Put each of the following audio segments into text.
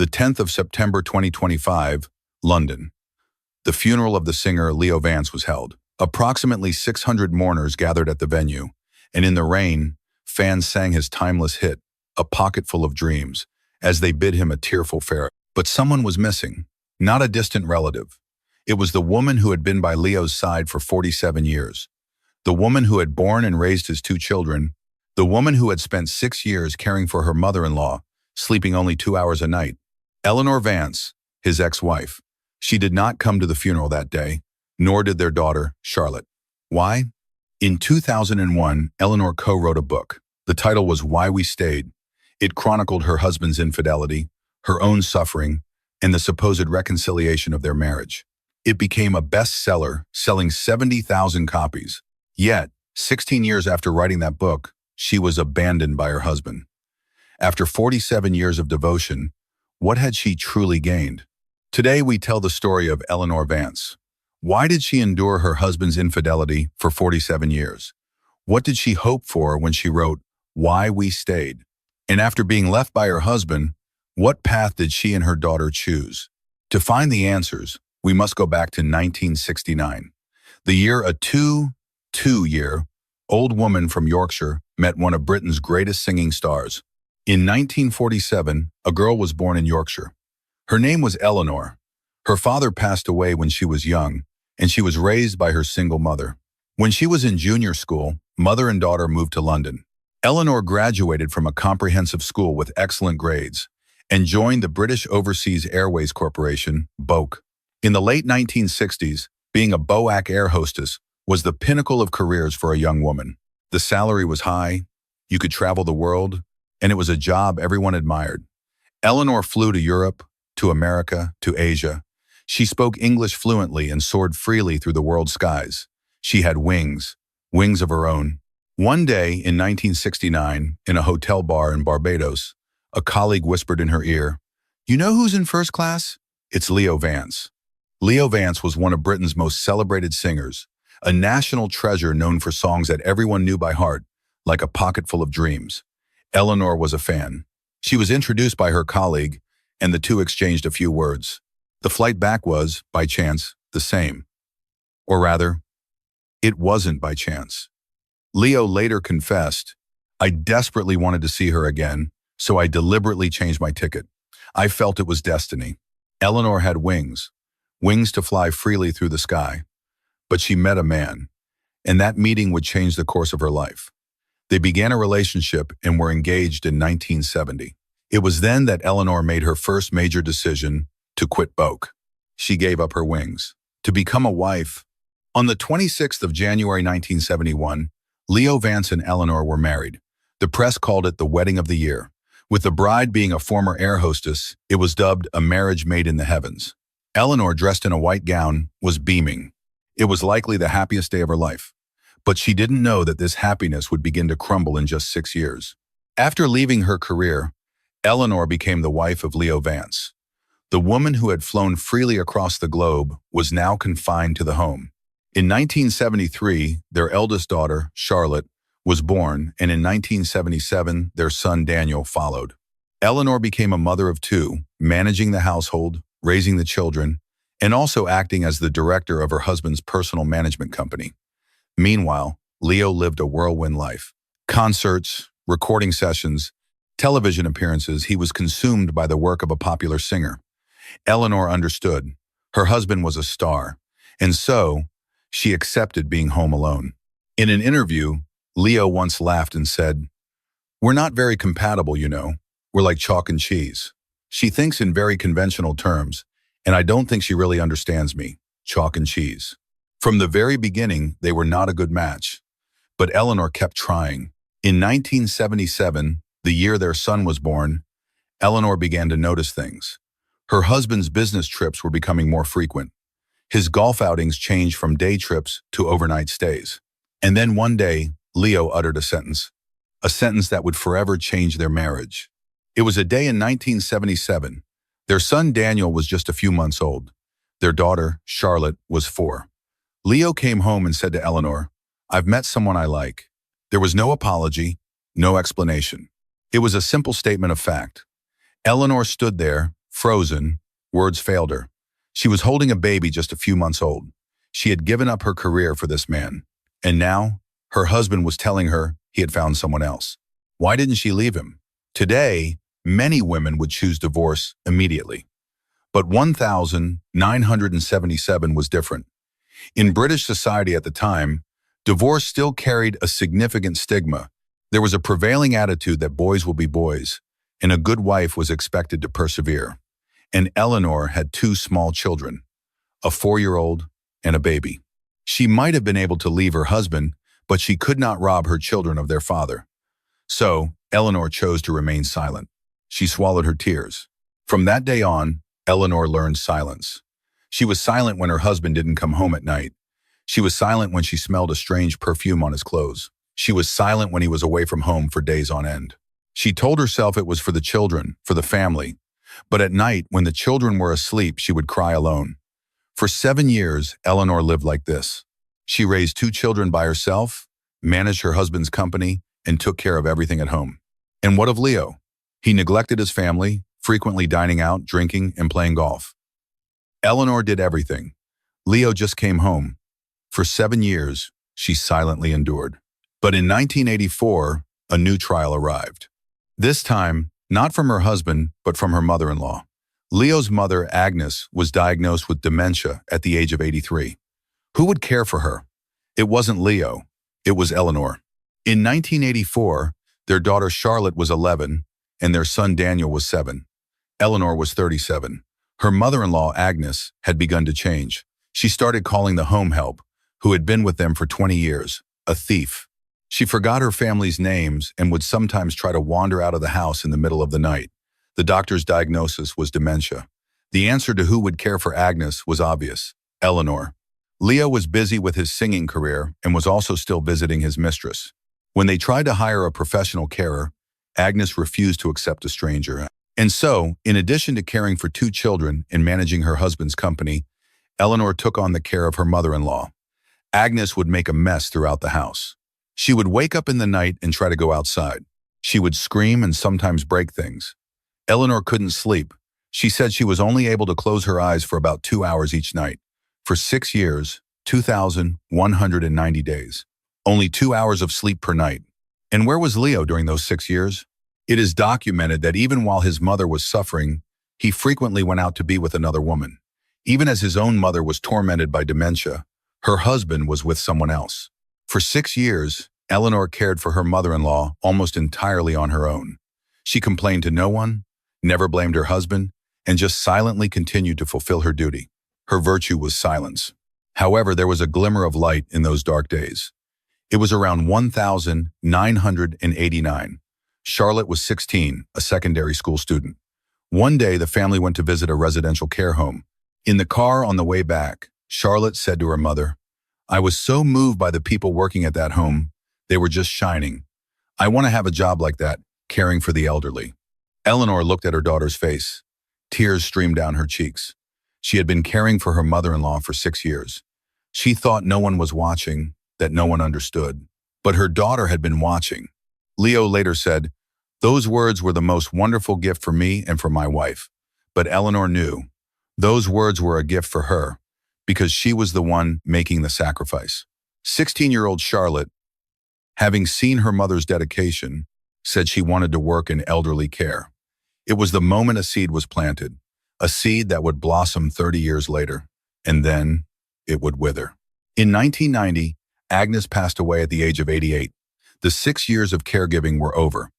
The 10th of September 2025, London. The funeral of the singer Leo Vance was held. Approximately 600 mourners gathered at the venue, and in the rain, fans sang his timeless hit, A Pocketful of Dreams, as they bid him a tearful farewell. But someone was missing, not a distant relative. It was the woman who had been by Leo's side for 47 years. The woman who had born and raised his two children. The woman who had spent 6 years caring for her mother-in-law, sleeping only 2 hours a night. Eleanor Vance, his ex-wife. She did not come to the funeral that day, nor did their daughter, Charlotte. Why? In 2001, Eleanor co-wrote a book. The title was Why We Stayed. It chronicled her husband's infidelity, her own suffering, and the supposed reconciliation of their marriage. It became a bestseller, selling 70,000 copies. Yet, 16 years after writing that book, she was abandoned by her husband. After 47 years of devotion, what had she truly gained? Today we tell the story of Eleanor Vance. Why did she endure her husband's infidelity for 47 years? What did she hope for when she wrote, Why We Stayed? And after being left by her husband, what path did she and her daughter choose? To find the answers, we must go back to 1969, the year a two-year-old woman from Yorkshire met one of Britain's greatest singing stars. In 1947, a girl was born in Yorkshire. Her name was Eleanor. Her father passed away when she was young, and she was raised by her single mother. When she was in junior school, mother and daughter moved to London. Eleanor graduated from a comprehensive school with excellent grades and joined the British Overseas Airways Corporation, BOC. In the late 1960s, being a BOAC air hostess was the pinnacle of careers for a young woman. The salary was high, you could travel the world, and it was a job everyone admired. Eleanor flew to Europe, to America, to Asia. She spoke English fluently and soared freely through the world's skies. She had wings of her own. One day in 1969, in a hotel bar in Barbados, a colleague whispered in her ear, "You know who's in first class? It's Leo Vance." Leo Vance was one of Britain's most celebrated singers, a national treasure known for songs that everyone knew by heart, like A Pocketful of Dreams. Eleanor was a fan. She was introduced by her colleague, and the two exchanged a few words. The flight back was, by chance, the same. Or rather, it wasn't by chance. Leo later confessed, "I desperately wanted to see her again, so I deliberately changed my ticket. I felt it was destiny." Eleanor had wings to fly freely through the sky. But she met a man, and that meeting would change the course of her life. They began a relationship and were engaged in 1970. It was then that Eleanor made her first major decision to quit BOC. She gave up her wings to become a wife. On the 26th of January 1971, Leo Vance and Eleanor were married. The press called it the wedding of the year. With the bride being a former air hostess, it was dubbed a marriage made in the heavens. Eleanor, dressed in a white gown, was beaming. It was likely the happiest day of her life. But she didn't know that this happiness would begin to crumble in just 6 years. After leaving her career, Eleanor became the wife of Leo Vance. The woman who had flown freely across the globe was now confined to the home. In 1973, their eldest daughter, Charlotte, was born, and in 1977, their son Daniel followed. Eleanor became a mother of two, managing the household, raising the children, and also acting as the director of her husband's personal management company. Meanwhile, Leo lived a whirlwind life. Concerts, recording sessions, television appearances, he was consumed by the work of a popular singer. Eleanor understood. Her husband was a star, and so she accepted being home alone. In an interview, Leo once laughed and said, "We're not very compatible, you know. We're like chalk and cheese. She thinks in very conventional terms, and I don't think she really understands me, chalk and cheese." From the very beginning, they were not a good match. But Eleanor kept trying. In 1977, the year their son was born, Eleanor began to notice things. Her husband's business trips were becoming more frequent. His golf outings changed from day trips to overnight stays. And then one day, Leo uttered a sentence that would forever change their marriage. It was a day in 1977. Their son Daniel was just a few months old. Their daughter, Charlotte, was 4. Leo came home and said to Eleanor, "I've met someone I like." There was no apology, no explanation. It was a simple statement of fact. Eleanor stood there, frozen, words failed her. She was holding a baby just a few months old. She had given up her career for this man. And now, her husband was telling her he had found someone else. Why didn't she leave him? Today, many women would choose divorce immediately. But 1977 was different. In British society at the time, divorce still carried a significant stigma. There was a prevailing attitude that boys will be boys, and a good wife was expected to persevere. And Eleanor had two small children, a 4-year-old and a baby. She might have been able to leave her husband, but she could not rob her children of their father. So, Eleanor chose to remain silent. She swallowed her tears. From that day on, Eleanor learned silence. She was silent when her husband didn't come home at night. She was silent when she smelled a strange perfume on his clothes. She was silent when he was away from home for days on end. She told herself it was for the children, for the family. But at night, when the children were asleep, she would cry alone. For 7 years, Eleanor lived like this. She raised 2 children by herself, managed her husband's company, and took care of everything at home. And what of Leo? He neglected his family, frequently dining out, drinking, and playing golf. Eleanor did everything. Leo just came home. For 7 years, she silently endured. But in 1984, a new trial arrived. This time, not from her husband, but from her mother-in-law. Leo's mother, Agnes, was diagnosed with dementia at the age of 83. Who would care for her? It wasn't Leo. It was Eleanor. In 1984, their daughter Charlotte was 11, and their son Daniel was 7. Eleanor was 37. Her mother-in-law, Agnes, had begun to change. She started calling the home help, who had been with them for 20 years, a thief. She forgot her family's names and would sometimes try to wander out of the house in the middle of the night. The doctor's diagnosis was dementia. The answer to who would care for Agnes was obvious: Eleanor. Leo was busy with his singing career and was also still visiting his mistress. When they tried to hire a professional carer, Agnes refused to accept a stranger. And so, in addition to caring for 2 children and managing her husband's company, Eleanor took on the care of her mother-in-law. Agnes would make a mess throughout the house. She would wake up in the night and try to go outside. She would scream and sometimes break things. Eleanor couldn't sleep. She said she was only able to close her eyes for about 2 hours each night. For 6 years, 2,190 days. Only 2 hours of sleep per night. And where was Leo during those 6 years? It is documented that even while his mother was suffering, he frequently went out to be with another woman. Even as his own mother was tormented by dementia, her husband was with someone else. For 6 years, Eleanor cared for her mother-in-law almost entirely on her own. She complained to no one, never blamed her husband, and just silently continued to fulfill her duty. Her virtue was silence. However, there was a glimmer of light in those dark days. It was around 1989. Charlotte was 16, a secondary school student. One day, the family went to visit a residential care home. In the car on the way back, Charlotte said to her mother, "I was so moved by the people working at that home. They were just shining. I want to have a job like that, caring for the elderly." Eleanor looked at her daughter's face. Tears streamed down her cheeks. She had been caring for her mother-in-law for 6 years. She thought no one was watching, that no one understood. But her daughter had been watching. Leo later said, "Those words were the most wonderful gift for me and for my wife." But Eleanor knew those words were a gift for her because she was the one making the sacrifice. 16-year-old Charlotte, having seen her mother's dedication, said she wanted to work in elderly care. It was the moment a seed was planted, a seed that would blossom 30 years later, and then it would wither. In 1990, Agnes passed away at the age of 88. The 6 years of caregiving were over.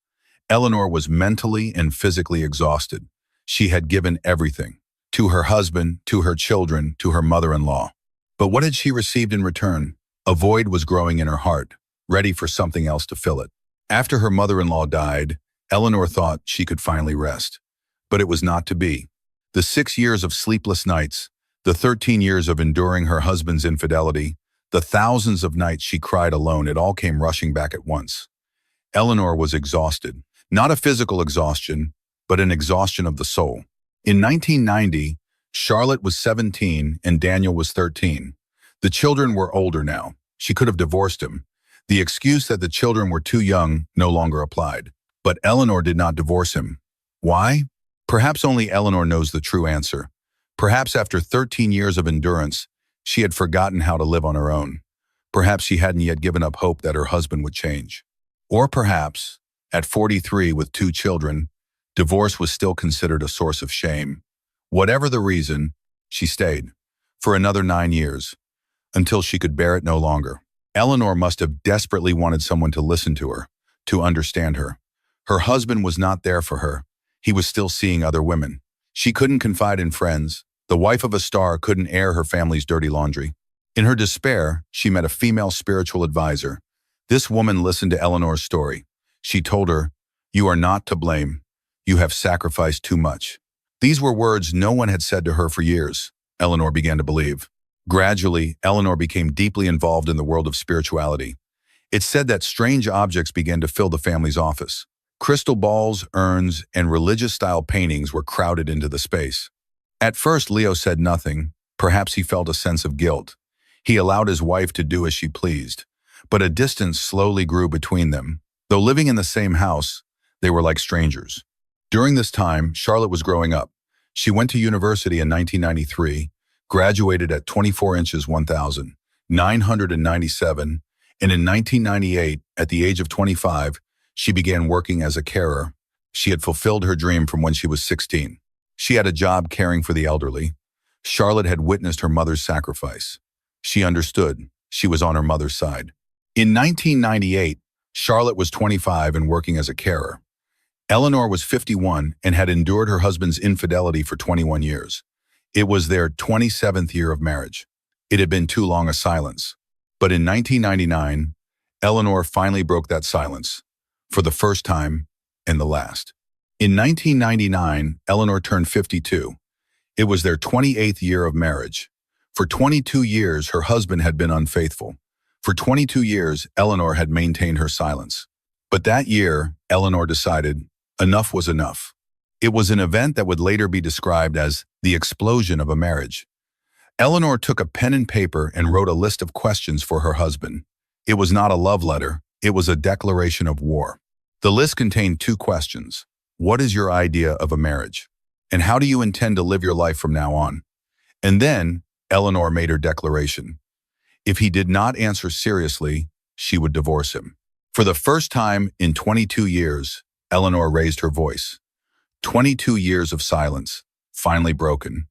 Eleanor was mentally and physically exhausted. She had given everything, to her husband, to her children, to her mother-in-law. But what had she received in return? A void was growing in her heart, ready for something else to fill it. After her mother-in-law died, Eleanor thought she could finally rest. But it was not to be. The 6 years of sleepless nights, the 13 years of enduring her husband's infidelity, the thousands of nights she cried alone, it all came rushing back at once. Eleanor was exhausted, not a physical exhaustion, but an exhaustion of the soul. In 1990, Charlotte was 17 and Daniel was 13. The children were older now. She could have divorced him. The excuse that the children were too young no longer applied. But Eleanor did not divorce him. Why? Perhaps only Eleanor knows the true answer. Perhaps after 13 years of endurance, she had forgotten how to live on her own. Perhaps she hadn't yet given up hope that her husband would change. Or perhaps, at 43 with 2 children, divorce was still considered a source of shame. Whatever the reason, she stayed for another 9 years, until she could bear it no longer. Eleanor must have desperately wanted someone to listen to her, to understand her. Her husband was not there for her. He was still seeing other women. She couldn't confide in friends. The wife of a star couldn't air her family's dirty laundry. In her despair, she met a female spiritual advisor. This woman listened to Eleanor's story. She told her, "You are not to blame. You have sacrificed too much." These were words no one had said to her for years. Eleanor began to believe. Gradually, Eleanor became deeply involved in the world of spirituality. It's said that strange objects began to fill the family's office. Crystal balls, urns, and religious-style paintings were crowded into the space. At first, Leo said nothing. Perhaps he felt a sense of guilt. He allowed his wife to do as she pleased. But a distance slowly grew between them. Though living in the same house, they were like strangers. During this time, Charlotte was growing up. She went to university in 1993, graduated at 24 inches 1,997, and in 1998, at the age of 25, she began working as a carer. She had fulfilled her dream from when she was 16. She had a job caring for the elderly. Charlotte had witnessed her mother's sacrifice. She understood. She was on her mother's side. In 1998, Charlotte was 25 and working as a carer. Eleanor was 51 and had endured her husband's infidelity for 21 years. It was their 27th year of marriage. It had been too long a silence. But in 1999, Eleanor finally broke that silence, for the first time and the last. In 1999, Eleanor turned 52. It was their 28th year of marriage. For 22 years, her husband had been unfaithful. For 22 years, Eleanor had maintained her silence. But that year, Eleanor decided enough was enough. It was an event that would later be described as the explosion of a marriage. Eleanor took a pen and paper and wrote a list of questions for her husband. It was not a love letter, it was a declaration of war. The list contained 2 questions. What is your idea of a marriage? And how do you intend to live your life from now on? And then, Eleanor made her declaration. If he did not answer seriously, she would divorce him. For the first time in 22 years, Eleanor raised her voice. 22 years of silence, finally broken.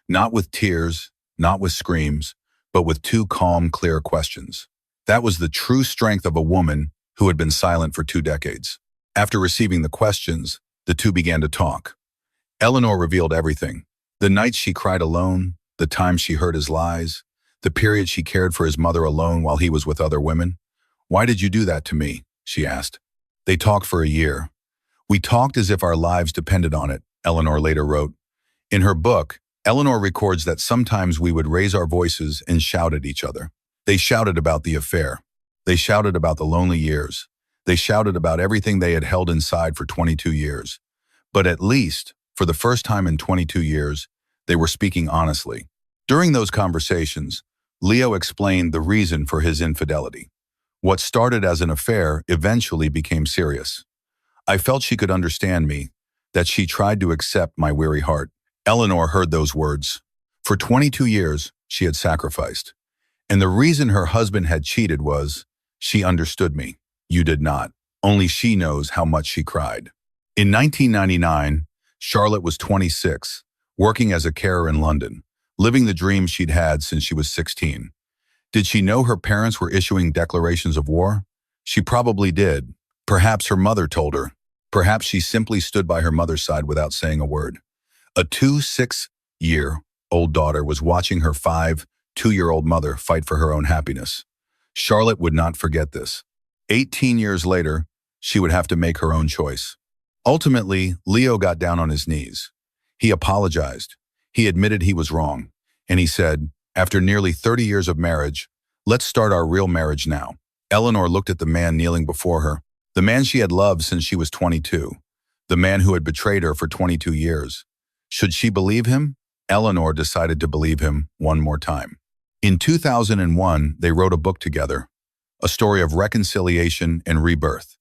Not with tears, not with screams, but with 2 calm, clear questions. That was the true strength of a woman who had been silent for 2 decades. After receiving the questions, the 2 began to talk. Eleanor revealed everything. The nights she cried alone, the times she heard his lies, the period she cared for his mother alone while he was with other women. "Why did you do that to me?" she asked. They talked for a year. "We talked as if our lives depended on it," Eleanor later wrote. In her book, Eleanor records that sometimes we would raise our voices and shout at each other. They shouted about the affair. They shouted about the lonely years. They shouted about everything they had held inside for 22 years. But at least, for the first time in 22 years, they were speaking honestly. During those conversations, Leo explained the reason for his infidelity. What started as an affair eventually became serious. I felt she could understand me, that she tried to accept my weary heart. Eleanor heard those words. For 22 years, she had sacrificed. And the reason her husband had cheated was, she understood me. You did not. Only she knows how much she cried. In 1999, Charlotte was 26, working as a carer in London, living the dream she'd had since she was 16. Did she know her parents were issuing declarations of war? She probably did. Perhaps her mother told her. Perhaps she simply stood by her mother's side without saying a word. A 6-year-old daughter was watching her 2-year-old mother fight for her own happiness. Charlotte would not forget this. 18 years later, she would have to make her own choice. Ultimately, Leo got down on his knees. He apologized. He admitted he was wrong. And he said, after nearly 30 years of marriage, let's start our real marriage now. Eleanor looked at the man kneeling before her, the man she had loved since she was 22, the man who had betrayed her for 22 years. Should she believe him? Eleanor decided to believe him one more time. In 2001, they wrote a book together, a story of reconciliation and rebirth.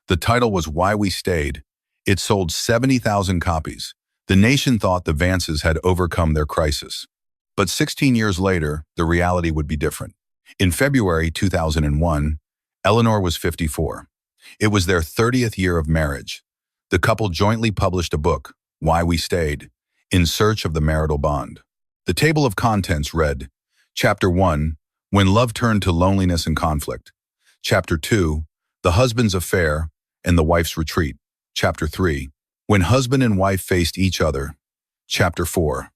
The title was Why We Stayed. It sold 70,000 copies. The nation thought the Vances had overcome their crisis. But 16 years later, the reality would be different. In February 2001, Eleanor was 54. It was their 30th year of marriage. The couple jointly published a book, Why We Stayed, In Search of the Marital Bond. The table of contents read, Chapter 1, When Love Turned to Loneliness and Conflict. Chapter 2, The Husband's Affair and the Wife's Retreat. Chapter 3, When Husband and Wife Faced Each Other. Chapter 4,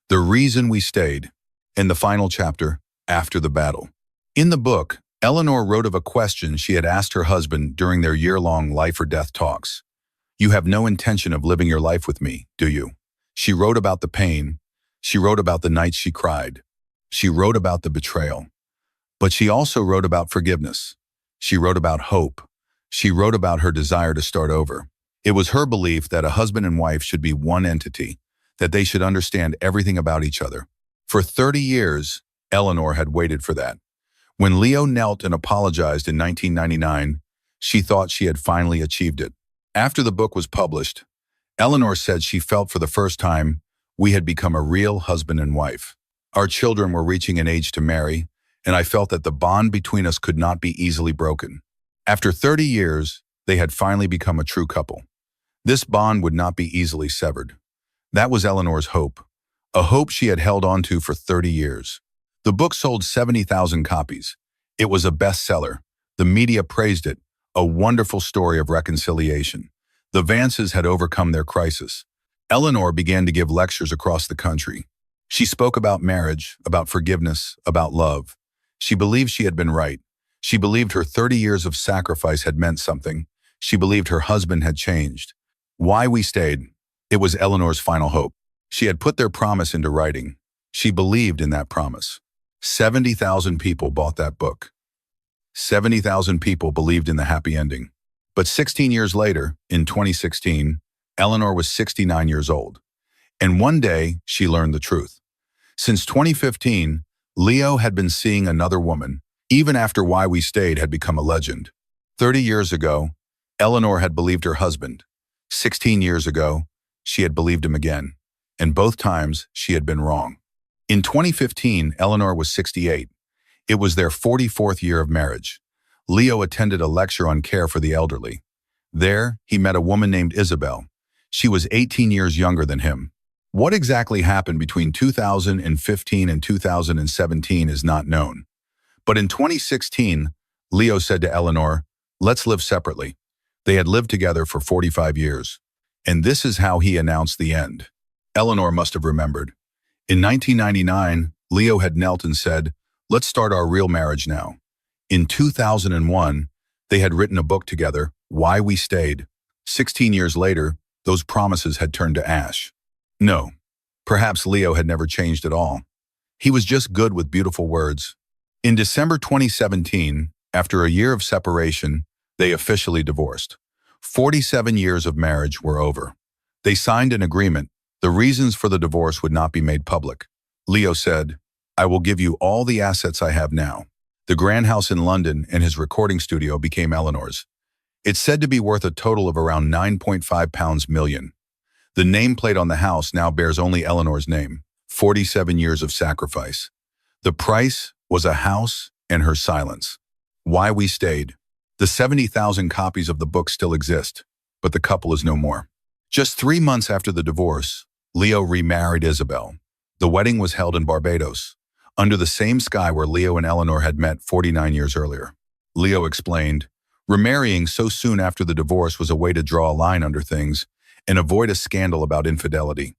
The Reason We Stayed. And the final chapter, After the Battle. In the book, Eleanor wrote of a question she had asked her husband during their year-long life or death talks. You have no intention of living your life with me, do you? She wrote about the pain. She wrote about the nights she cried. She wrote about the betrayal. But she also wrote about forgiveness. She wrote about hope. She wrote about her desire to start over. It was her belief that a husband and wife should be one entity, that they should understand everything about each other. For 30 years, Eleanor had waited for that. When Leo knelt and apologized in 1999, she thought she had finally achieved it. After the book was published, Eleanor said she felt for the first time we had become a real husband and wife. Our children were reaching an age to marry, and I felt that the bond between us could not be easily broken. After 30 years, they had finally become a true couple. This bond would not be easily severed. That was Eleanor's hope, a hope she had held on to for 30 years. The book sold 70,000 copies. It was a bestseller. The media praised it, a wonderful story of reconciliation. The Vances had overcome their crisis. Eleanor began to give lectures across the country. She spoke about marriage, about forgiveness, about love. She believed she had been right. She believed her 30 years of sacrifice had meant something. She believed her husband had changed. Why We Stayed. It was Eleanor's final hope. She had put their promise into writing. She believed in that promise. 70,000 people bought that book. 70,000 people believed in the happy ending. But 16 years later, in 2016, Eleanor was 69 years old. And one day, she learned the truth. Since 2015, Leo had been seeing another woman, even after Why We Stayed had become a legend. 30 years ago, Eleanor had believed her husband. 16 years ago, she had believed him again. And both times, she had been wrong. In 2015, Eleanor was 68. It was their 44th year of marriage. Leo attended a lecture on care for the elderly. There, he met a woman named Isabel. She was 18 years younger than him. What exactly happened between 2015 and 2017 is not known. But in 2016, Leo said to Eleanor, "Let's live separately." They had lived together for 45 years. And this is how he announced the end. Eleanor must have remembered. In 1999, Leo had knelt and said, "Let's start our real marriage now." In 2001, they had written a book together, Why We Stayed. 16 years later, those promises had turned to ash. No, perhaps Leo had never changed at all. He was just good with beautiful words. In December 2017, after a year of separation, they officially divorced. 47 years of marriage were over. They signed an agreement. The reasons for the divorce would not be made public. Leo said, "I will give you all the assets I have now." The grand house in London and his recording studio became Eleanor's. It's said to be worth a total of around £9.5 million. The nameplate on the house now bears only Eleanor's name. 47 years of sacrifice. The price was a house and her silence. Why We Stayed. The 70,000 copies of the book still exist, but the couple is no more. Just 3 months after the divorce, Leo remarried Isabel. The wedding was held in Barbados, under the same sky where Leo and Eleanor had met 49 years earlier. Leo explained, remarrying so soon after the divorce was a way to draw a line under things and avoid a scandal about infidelity.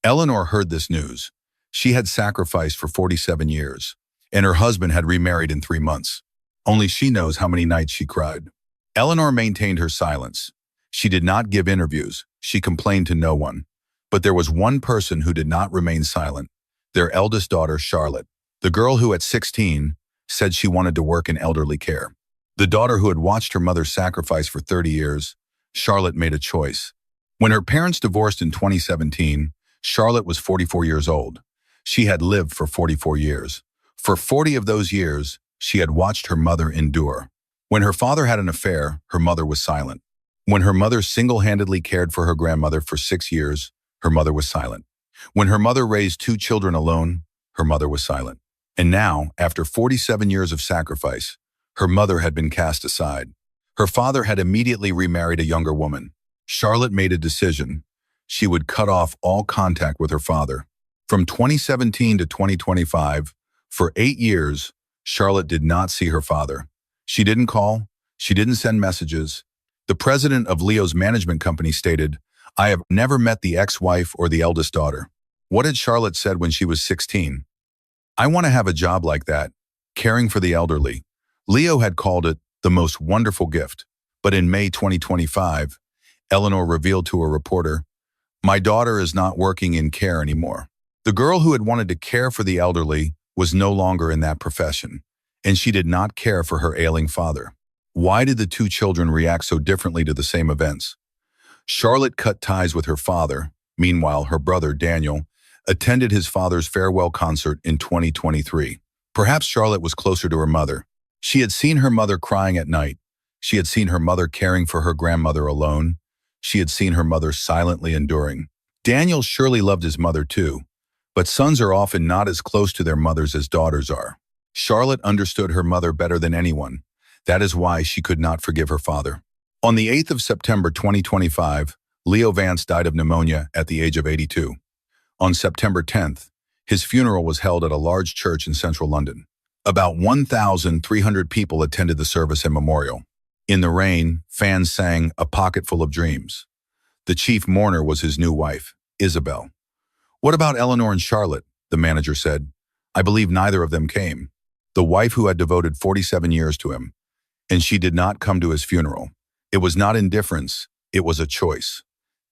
Eleanor heard this news. She had sacrificed for 47 years, and her husband had remarried in 3 months. Only she knows how many nights she cried. Eleanor maintained her silence. She did not give interviews. She complained to no one. But there was one person who did not remain silent, their eldest daughter, Charlotte. The girl who at 16 said she wanted to work in elderly care. The daughter who had watched her mother sacrifice for 30 years, Charlotte made a choice. When her parents divorced in 2017, Charlotte was 44 years old. She had lived for 44 years. For 40 of those years, she had watched her mother endure. When her father had an affair, her mother was silent. When her mother single-handedly cared for her grandmother for 6 years, her mother was silent. When her mother raised two children alone, her mother was silent. And now, after 47 years of sacrifice, her mother had been cast aside. Her father had immediately remarried a younger woman. Charlotte made a decision. She would cut off all contact with her father. From 2017 to 2025, for 8 years, Charlotte did not see her father. She didn't call. She didn't send messages. The president of Leo's management company stated, "I have never met the ex-wife or the eldest daughter." What had Charlotte said when she was 16? "I want to have a job like that, caring for the elderly." Leo had called it the most wonderful gift. But in May 2025, Eleanor revealed to a reporter, "My daughter is not working in care anymore." The girl who had wanted to care for the elderly was no longer in that profession, and she did not care for her ailing father. Why did the two children react so differently to the same events? Charlotte cut ties with her father. Meanwhile, her brother, Daniel, attended his father's farewell concert in 2023. Perhaps Charlotte was closer to her mother. She had seen her mother crying at night. She had seen her mother caring for her grandmother alone. She had seen her mother silently enduring. Daniel surely loved his mother too, but sons are often not as close to their mothers as daughters are. Charlotte understood her mother better than anyone. That is why she could not forgive her father. On the 8th of September 2025, Leo Vance died of pneumonia at the age of 82. On September 10th, his funeral was held at a large church in central London. About 1,300 people attended the service and memorial. In the rain, fans sang "A Pocket Full of Dreams." The chief mourner was his new wife, Isabel. "What about Eleanor and Charlotte?" the manager said. "I believe neither of them came." The wife who had devoted 47 years to him, and she did not come to his funeral. It was not indifference, it was a choice.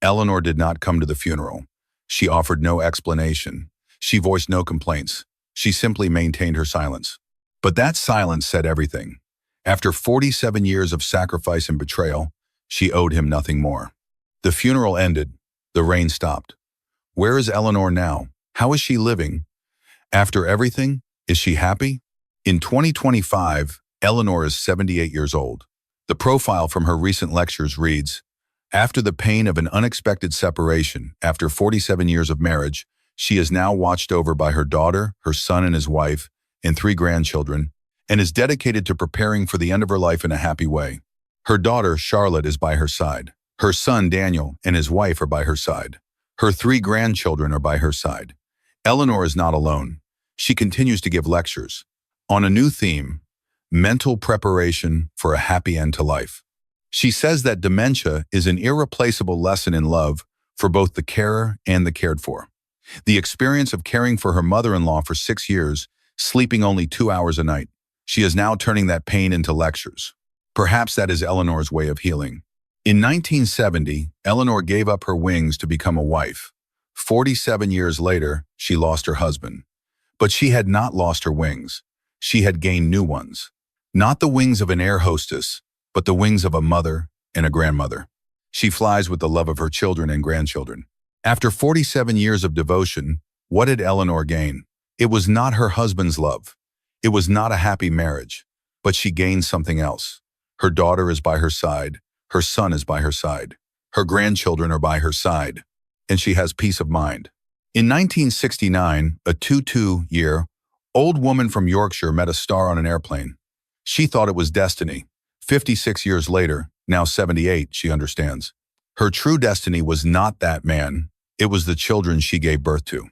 Eleanor did not come to the funeral. She offered no explanation. She voiced no complaints. She simply maintained her silence. But that silence said everything. After 47 years of sacrifice and betrayal, she owed him nothing more. The funeral ended. The rain stopped. Where is Eleanor now? How is she living? After everything, is she happy? In 2025, Eleanor is 78 years old. The profile from her recent lectures reads, "After the pain of an unexpected separation, after 47 years of marriage, she is now watched over by her daughter, her son and his wife, and 3 grandchildren, and is dedicated to preparing for the end of her life in a happy way. Her daughter, Charlotte, is by her side. Her son, Daniel, and his wife are by her side. Her 3 grandchildren are by her side. Eleanor is not alone. She continues to give lectures on a new theme, mental preparation for a happy end to life. She says that dementia is an irreplaceable lesson in love for both the carer and the cared for. The experience of caring for her mother-in-law for 6 years, sleeping only 2 hours a night. She is now turning that pain into lectures. Perhaps that is Eleanor's way of healing. In 1970, Eleanor gave up her wings to become a wife. 47 years later, she lost her husband. But she had not lost her wings. She had gained new ones. Not the wings of an air hostess, but the wings of a mother and a grandmother. She flies with the love of her children and grandchildren. After 47 years of devotion, what did Eleanor gain? It was not her husband's love. It was not a happy marriage, but she gained something else. Her daughter is by her side. Her son is by her side. Her grandchildren are by her side. And she has peace of mind. In 1969, a 22-year-old woman from Yorkshire met a star on an airplane. She thought it was destiny. 56 years later, now 78, she understands. Her true destiny was not that man. It was the children she gave birth to.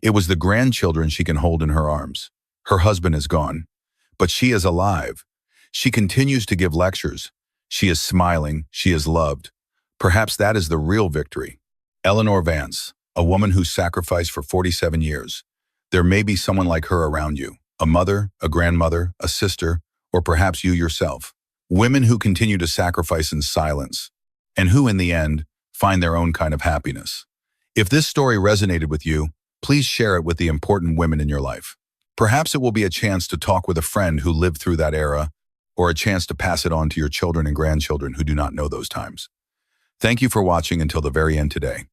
It was the grandchildren she can hold in her arms. Her husband is gone, but she is alive. She continues to give lectures. She is smiling. She is loved. Perhaps that is the real victory. Eleanor Vance, a woman who sacrificed for 47 years. There may be someone like her around you, a mother, a grandmother, a sister, or perhaps you yourself. Women who continue to sacrifice in silence, and who, in the end, find their own kind of happiness. If this story resonated with you, please share it with the important women in your life. Perhaps it will be a chance to talk with a friend who lived through that era, or a chance to pass it on to your children and grandchildren who do not know those times. Thank you for watching until the very end today.